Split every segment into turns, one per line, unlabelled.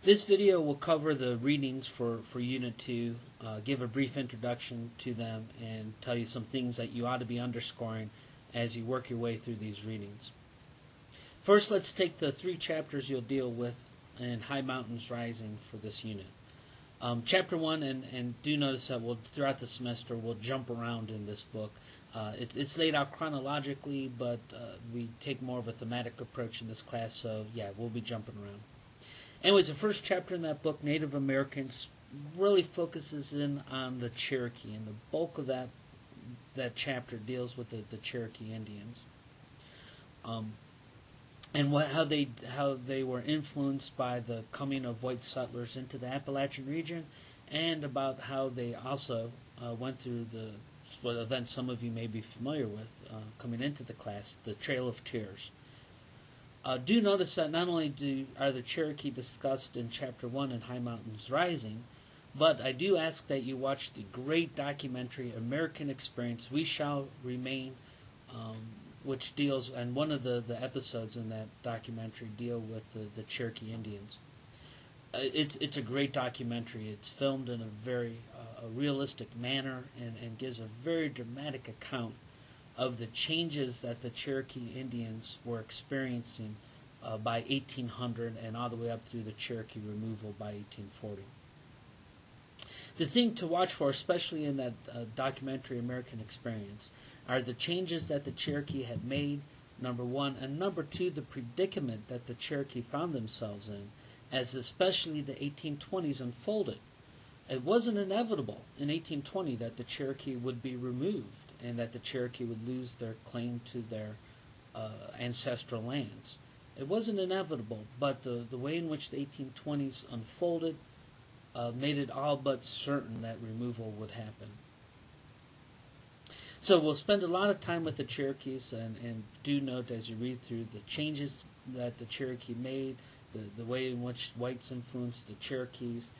This video will cover the readings for Unit 2, give a brief introduction to them, and tell you some things that you ought to be underscoring as you work your way through these readings. First, let's take the 3 chapters you'll deal with in High Mountains Rising for this unit. Chapter 1, and do notice that throughout the semester we'll jump around in this book. It's laid out chronologically, but we take more of a thematic approach in this class, so yeah, we'll be jumping around. Anyways, the first chapter in that book, Native Americans, really focuses in on the Cherokee, and the bulk of that chapter deals with the Cherokee Indians, and how they were influenced by the coming of white settlers into the Appalachian region, and about how they also went through what event some of you may be familiar with coming into the class, the Trail of Tears. Do notice that not only are the Cherokee discussed in Chapter 1 in High Mountains Rising, but I do ask that you watch the great documentary American Experience, We Shall Remain, which deals, and one of the episodes in that documentary deal with the Cherokee Indians. It's a great documentary. It's filmed in a very realistic manner and gives a very dramatic account of the changes that the Cherokee Indians were experiencing by 1800 and all the way up through the Cherokee removal by 1840. The thing to watch for, especially in that documentary American Experience, are the changes that the Cherokee had made, number one, and number two, the predicament that the Cherokee found themselves in, as especially the 1820s unfolded. It wasn't inevitable in 1820 that the Cherokee would be removed and that the Cherokee would lose their claim to their ancestral lands. It wasn't inevitable, but the way in which the 1820s unfolded made it all but certain that removal would happen. So we'll spend a lot of time with the Cherokees, and do note as you read through the changes that the Cherokee made, the way in which whites influenced the Cherokees,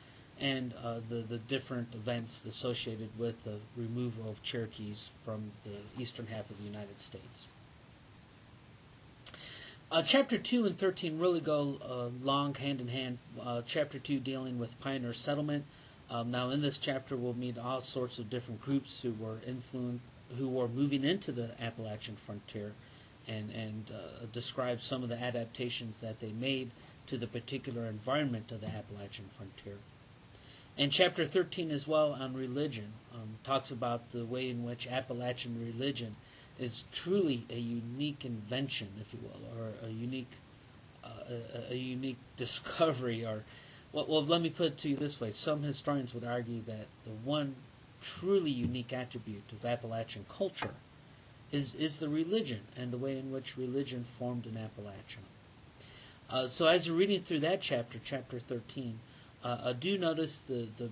and the different events associated with the removal of Cherokees from the eastern half of the United States. Chapter 2 and 13 really go long hand in hand. Chapter 2 dealing with pioneer settlement. Now in this chapter we'll meet all sorts of different groups who were moving into the Appalachian frontier, and describe some of the adaptations that they made to the particular environment of the Appalachian frontier. And Chapter 13 as well on religion talks about the way in which Appalachian religion is truly a unique invention, if you will, or a unique discovery. Or well, let me put it to you this way: some historians would argue that the one truly unique attribute of Appalachian culture is the religion and the way in which religion formed in Appalachia. So as you're reading through that chapter, Chapter 13. Do notice the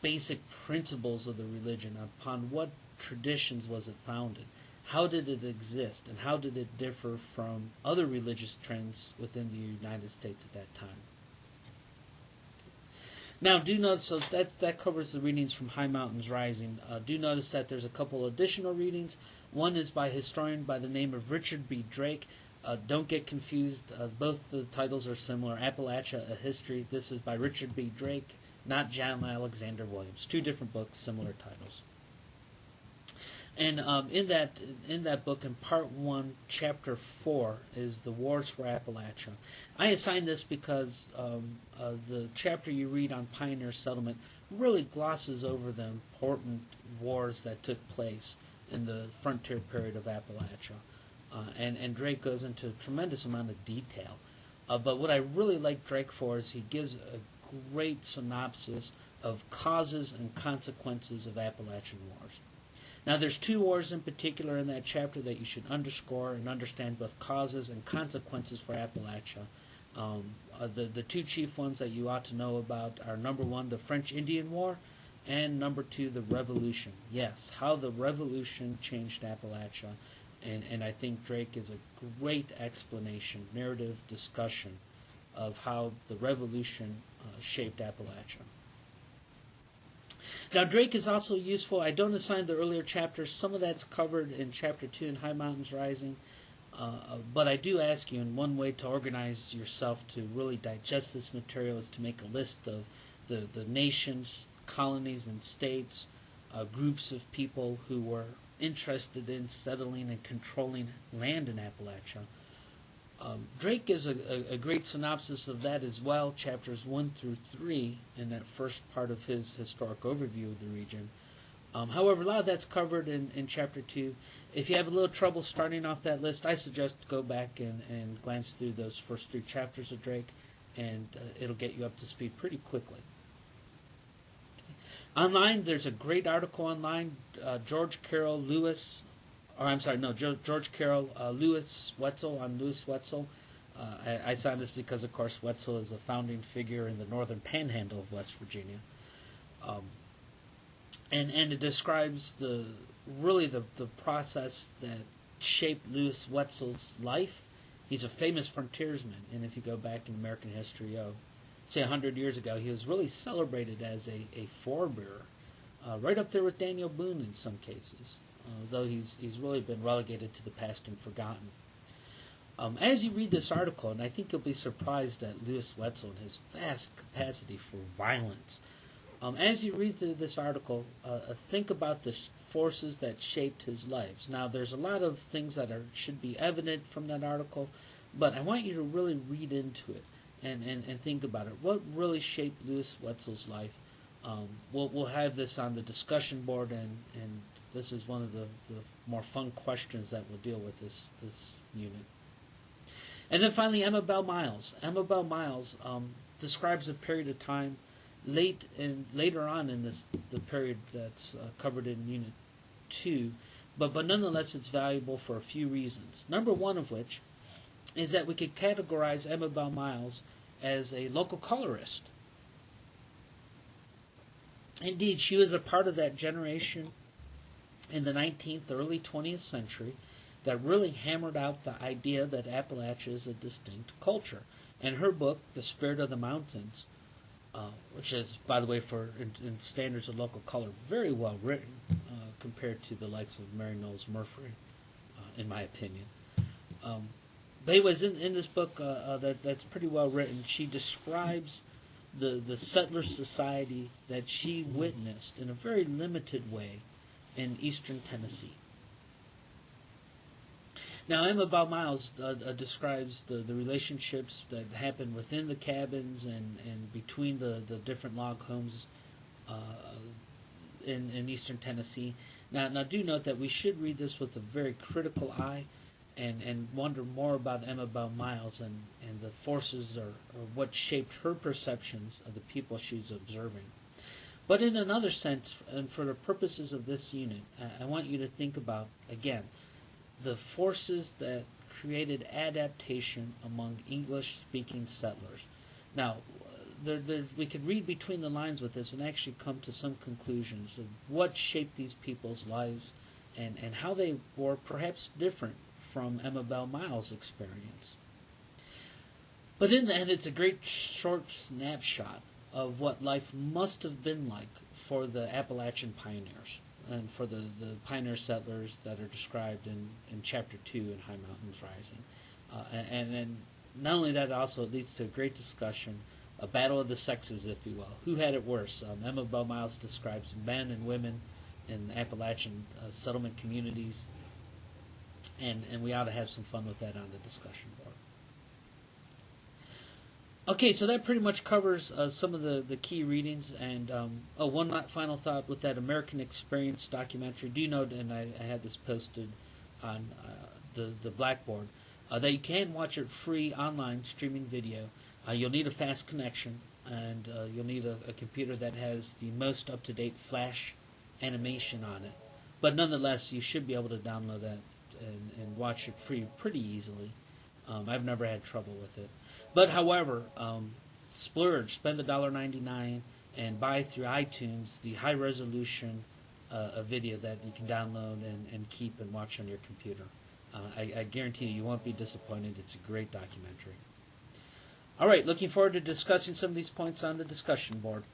basic principles of the religion. Upon what traditions was it founded? How did it exist? And how did it differ from other religious trends within the United States at that time? Now, do notice, so that covers the readings from High Mountains Rising. Do notice that there's a couple additional readings. One is by a historian by the name of Richard B. Drake. Don't get confused. Both the titles are similar. Appalachia, A History. This is by Richard B. Drake, not John Alexander Williams. 2 different books, similar titles. And in that book, in Part 1, Chapter 4, is the Wars for Appalachia. I assigned this because the chapter you read on pioneer settlement really glosses over the important wars that took place in the frontier period of Appalachia. And Drake goes into a tremendous amount of detail. But what I really like Drake for is he gives a great synopsis of causes and consequences of Appalachian Wars. Now there's 2 wars in particular in that chapter that you should underscore and understand both causes and consequences for Appalachia. The 2 chief ones that you ought to know about are, number 1, the French Indian War, and number 2, the Revolution. Yes, how the Revolution changed Appalachia. And I think Drake gives a great explanation, narrative discussion of how the Revolution shaped Appalachia. Now, Drake is also useful. I don't assign the earlier chapters. Some of that's covered in Chapter 2 in High Mountains Rising. But I do ask you, and one way to organize yourself to really digest this material is to make a list of the nations, colonies, and states, groups of people who were interested in settling and controlling land in Appalachia. Drake gives a great synopsis of that as well, chapters 1 through 3, in that first part of his historic overview of the region. However, a lot of that's covered in Chapter 2. If you have a little trouble starting off that list, I suggest go back and glance through those first 3 chapters of Drake, and it'll get you up to speed pretty quickly. Okay. Online, there's a great article online, George Carroll Lewis Wetzel on Lewis Wetzel. I signed this because, of course, Wetzel is a founding figure in the northern panhandle of West Virginia. And it describes the process that shaped Lewis Wetzel's life. He's a famous frontiersman, and if you go back in American history, say 100 years ago, he was really celebrated as a forebearer, right up there with Daniel Boone in some cases, though he's really been relegated to the past and forgotten. As you read this article, and I think you'll be surprised at Lewis Wetzel and his vast capacity for violence. As you read through this article, think about the forces that shaped his life. Now, there's a lot of things that should be evident from that article, but I want you to really read into it and think about it. What really shaped Lewis Wetzel's life? We'll have this on the discussion board, and this is one of the more fun questions that we'll deal with this unit. And then finally, Emma Bell Miles. Emma Bell Miles describes a period of time later on in the period that's covered in Unit 2, but nonetheless it's valuable for a few reasons. Number one of which is that we could categorize Emma Bell Miles as a local colorist. Indeed, she was a part of that generation in the 19th, early 20th century that really hammered out the idea that Appalachia is a distinct culture. And her book, The Spirit of the Mountains, which is, by the way, in standards of local color, very well written compared to the likes of Mary Knowles Murphy, in my opinion. But anyways, in this book that's pretty well written, she describes the settler society that she witnessed in a very limited way in eastern Tennessee. Now, Emma Bell Miles describes the relationships that happened within the cabins and between the different log homes in eastern Tennessee. Now, do note that we should read this with a very critical eye and wonder more about Emma Bell Miles and the forces or what shaped her perceptions of the people she was observing. But in another sense, and for the purposes of this unit, I want you to think about, again, the forces that created adaptation among English-speaking settlers. Now, we could read between the lines with this and actually come to some conclusions of what shaped these people's lives and how they were perhaps different from Emma Bell Miles' experience. But in the end, it's a great short snapshot of what life must have been like for the Appalachian pioneers and for the pioneer settlers that are described in Chapter 2 in High Mountains Rising. And not only that, also it leads to a great discussion, a battle of the sexes, if you will. Who had it worse? Emma Bell Miles describes men and women in Appalachian settlement communities, and we ought to have some fun with that on the discussion board. Okay, so that pretty much covers some of the key readings. And one final thought with that American Experience documentary. Do note, and I had this posted on the Blackboard, that you can watch it free online streaming video. You'll need a fast connection, and you'll need a computer that has the most up-to-date flash animation on it. But nonetheless, you should be able to download that and watch it free pretty easily. I've never had trouble with it. But however, splurge, spend $1.99 and buy through iTunes the high-resolution video that you can download and keep and watch on your computer. I guarantee you won't be disappointed. It's a great documentary. All right, looking forward to discussing some of these points on the discussion board.